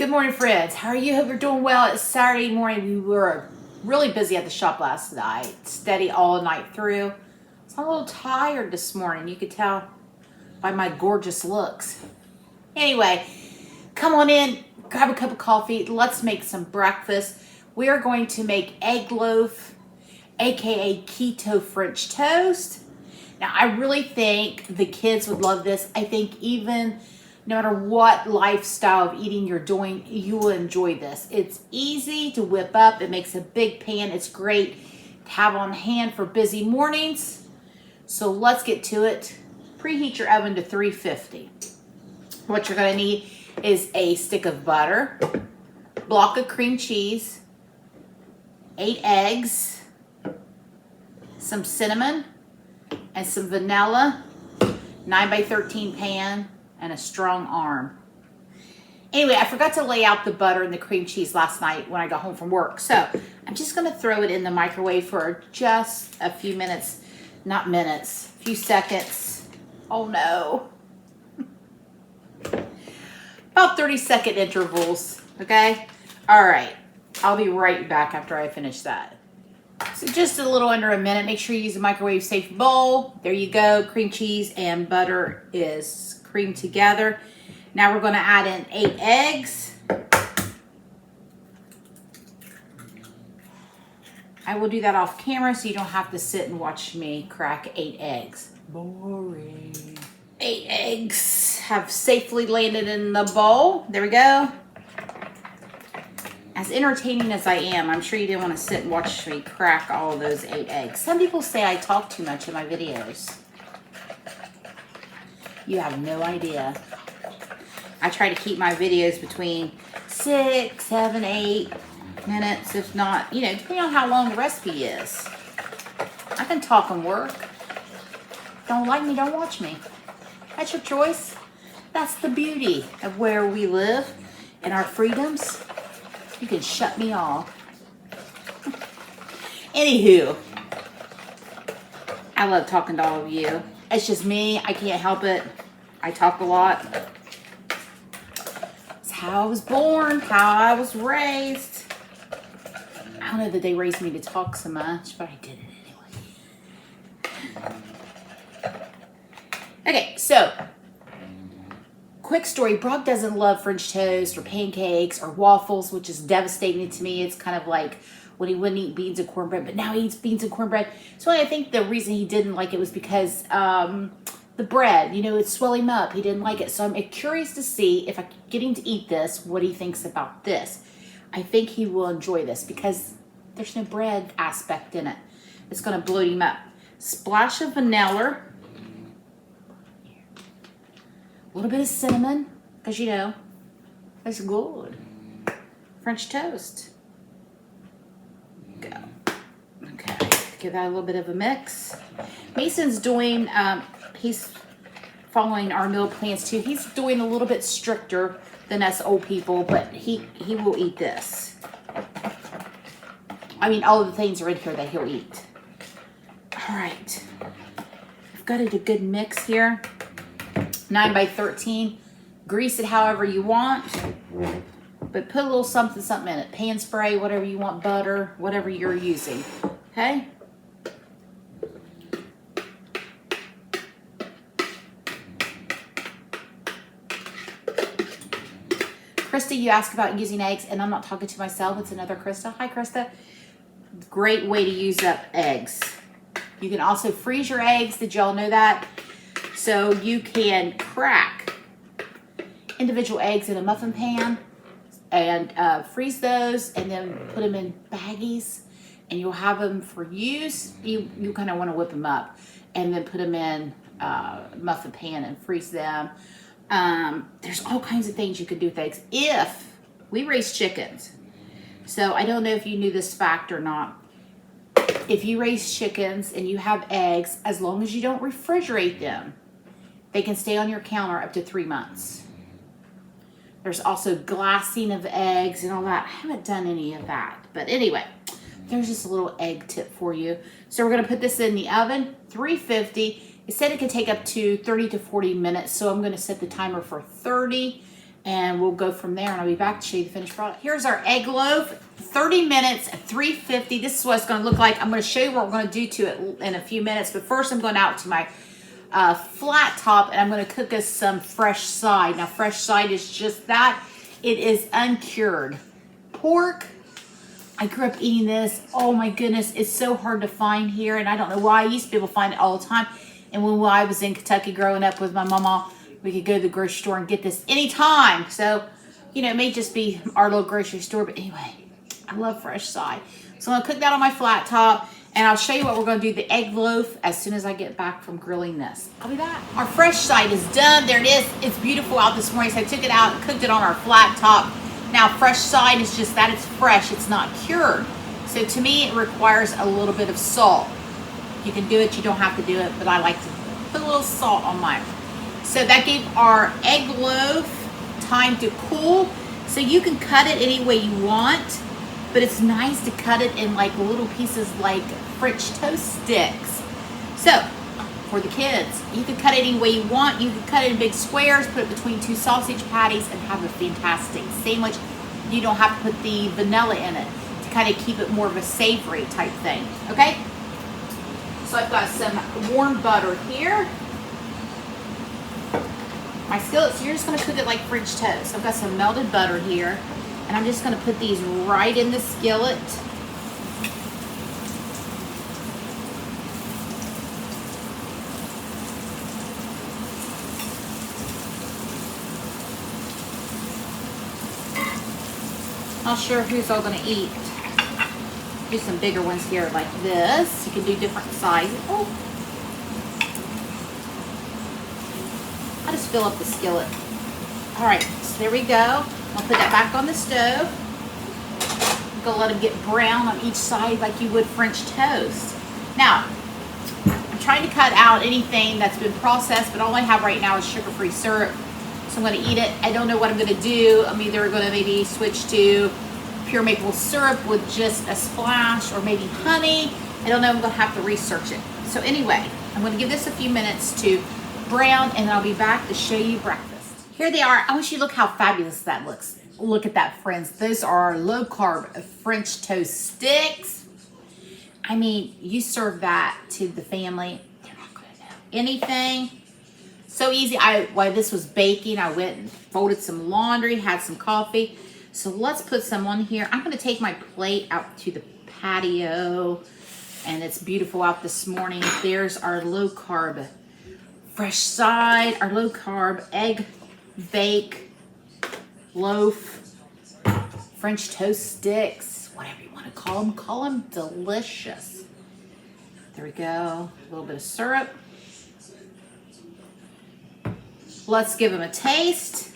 Good morning, friends. How are you? Hope you're doing well. It's Saturday morning. We were really busy at the shop last night, steady all night through. So I'm a little tired this morning. You could tell by my gorgeous looks. Anyway, come on in, grab a cup of coffee. Let's make some breakfast. We are going to make egg loaf, aka keto French toast. Now, I really think the kids would love this. I think even no matter what lifestyle of eating you're doing, you will enjoy this. It's easy to whip up. It makes a big pan. It's great to have on hand for busy mornings. So let's get to it. Preheat your oven to 350. What you're gonna need is a stick of butter, block of cream cheese, 8 eggs, some cinnamon, and some vanilla, 9x13 pan, and a strong arm. Anyway, I forgot to lay out the butter and the cream cheese last night when I got home from work. So I'm just gonna throw it in the microwave for just a few minutes, not minutes, a few seconds. Oh no. About 30-second intervals, okay? All right, I'll be right back after I finish that. So just a little under a minute. Make sure you use a microwave safe bowl. There you go. Cream cheese and butter is creamed together. Now we're going to add in 8 eggs. I will do that off camera so you don't have to sit and watch me crack 8 eggs. Boring. 8 eggs have safely landed in the bowl. There we go. As entertaining as I am, I'm sure you didn't want to sit and watch me crack all of those 8 eggs. Some people say I talk too much in my videos. You have no idea. I try to keep my videos between 6, 7, 8 minutes, if not, you know, depending on how long the recipe is. I can talk and work. Don't like me, don't watch me. That's your choice. That's the beauty of where we live and our freedoms. You can shut me off. Anywho, I love talking to all of you. It's just me. I can't help it. I talk a lot. It's how I was born, how I was raised. I don't know that they raised me to talk so much, but I did it anyway. Okay, so quick story. Brock doesn't love French toast or pancakes or waffles, which is devastating to me. It's kind of like when he wouldn't eat beans and cornbread, but now he eats beans and cornbread. So I think the reason he didn't like it was because the bread, you know, it swell him up. He didn't like it. So I'm curious to see if I get him to eat this, what he thinks about this. I think he will enjoy this because there's no bread aspect in it. It's going to bloat him up. Splash of vanilla. A little bit of cinnamon, because you know, it's good. French toast. Go. Okay, give that a little bit of a mix. Mason's doing, he's following our meal plans too. He's doing a little bit stricter than us old people, but he will eat this. I mean, all of the things are in here that he'll eat. All right. I've got it a good mix here. 9x13. Grease it however you want, but put a little something in it. Pan spray, whatever you want, butter, whatever you're using. Okay? Krista, you asked about using eggs, and I'm not talking to myself. It's another Krista. Hi, Krista. Great way to use up eggs. You can also freeze your eggs. Did y'all know that? So you can crack individual eggs in a muffin pan and freeze those and then put them in baggies, and you'll have them for use. You kind of want to whip them up and then put them in muffin pan and freeze them. There's all kinds of things you could do with eggs. If we raise chickens, so I don't know if you knew this fact or not. If you raise chickens and you have eggs, as long as you don't refrigerate them, they can stay on your counter up to 3 months. There's also glassing of eggs and all that. I haven't done any of that. But anyway, there's just a little egg tip for you. So we're going to put this in the oven, 350. It said it could take up to 30 to 40 minutes. So I'm going to set the timer for 30 and we'll go from there, and I'll be back to show you the finished product. Here's our egg loaf, 30 minutes at 350. This is what it's going to look like. I'm going to show you what we're going to do to it in a few minutes, but first I'm going out to my flat top, and I'm going to cook us some fresh side. Now, fresh side is just that. It is uncured pork. I grew up eating this. Oh my goodness, it's so hard to find here, and I don't know why. I used to be able to find it all the time. And when I was in Kentucky growing up with my mama, we could go to the grocery store and get this anytime. So, you know, it may just be our little grocery store, but anyway, I love fresh side. So I'm gonna cook that on my flat top, and I'll show you what we're gonna do, the egg loaf, as soon as I get back from grilling this. I'll be back. Our fresh side is done. There it is. It's beautiful out this morning. So I took it out and cooked it on our flat top. Now, fresh side is just that, it's fresh, it's not cured. So to me, it requires a little bit of salt. You can do it, you don't have to do it, but I like to put a little salt on mine. So that gave our egg loaf time to cool. So you can cut it any way you want, but it's nice to cut it in like little pieces like French toast sticks. So, for the kids, you can cut it any way you want. You can cut it in big squares, put it between 2 sausage patties, and have a fantastic sandwich. You don't have to put the vanilla in it to kind of keep it more of a savory type thing, okay? So I've got some warm butter here. My skillet, so you're just gonna cook it like French toast. I've got some melted butter here, and I'm just gonna put these right in the skillet. Not sure who's all gonna eat. Do some bigger ones here like this. You can do different sizes. Oh. I'll just fill up the skillet. All right, so there we go. I'll put that back on the stove. I'm gonna let them get brown on each side like you would French toast. Now, I'm trying to cut out anything that's been processed, but all I have right now is sugar-free syrup. So I'm gonna eat it. I don't know what I'm gonna do. I'm either gonna maybe switch to pure maple syrup with just a splash, or maybe honey. I don't know, I'm gonna have to research it. So anyway, I'm gonna give this a few minutes to brown, and I'll be back to show you breakfast. Here they are. I want you to look how fabulous that looks. Look at that, friends. Those are low carb French toast sticks. I mean, you serve that to the family, they're not gonna know anything. So easy. While this was baking, I went and folded some laundry, had some coffee. So let's put some on here. I'm gonna take my plate out to the patio, and it's beautiful out this morning. There's our low carb fresh side, our low carb egg bake loaf, French toast sticks, whatever you wanna call them delicious. There we go, a little bit of syrup. Let's give them a taste.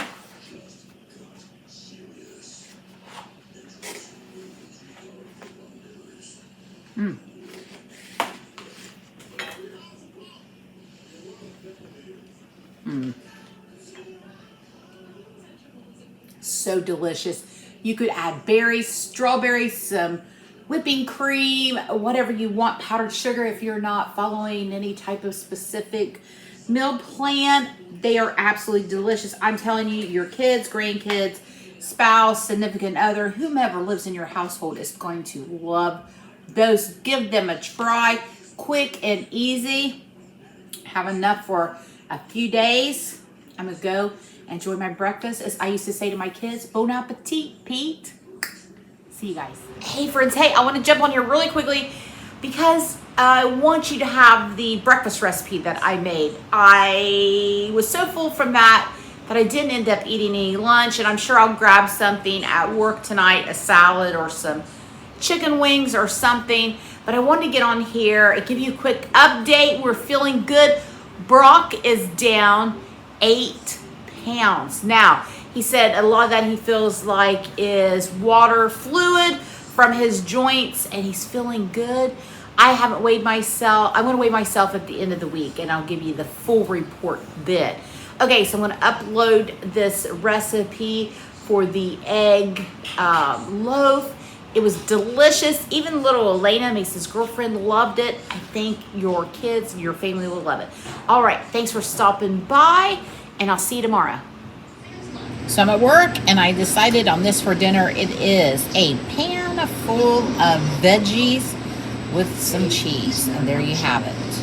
So delicious. You could add berries, strawberries, some whipping cream, whatever you want, powdered sugar if you're not following any type of specific meal plan. They are absolutely delicious. I'm telling you, your kids, grandkids, spouse, significant other, whomever lives in your household is going to love those. Give them a try. Quick and easy. Have enough for a few days. I'm gonna go enjoy my breakfast. As I used to say to my kids, bon appetit, Pete. See you guys. Hey friends, hey, I want to jump on here really quickly because I want you to have the breakfast recipe that I made. I was so full from that I didn't end up eating any lunch, and I'm sure I'll grab something at work tonight, a salad or some chicken wings or something. But I wanted to get on here and give you a quick update. We're feeling good. Brock is down 8 pounds. Now, he said a lot of that he feels like is water fluid from his joints, and he's feeling good. I haven't weighed myself. I'm going to weigh myself at the end of the week, and I'll give you the full report then. Okay, so I'm going to upload this recipe for the egg loaf. It was delicious. Even little Elena, Mace's girlfriend, loved it. I think your kids, your family will love it. All right, thanks for stopping by, and I'll see you tomorrow. So I'm at work and I decided on this for dinner. It is a pan full of veggies with some cheese. And there you have it.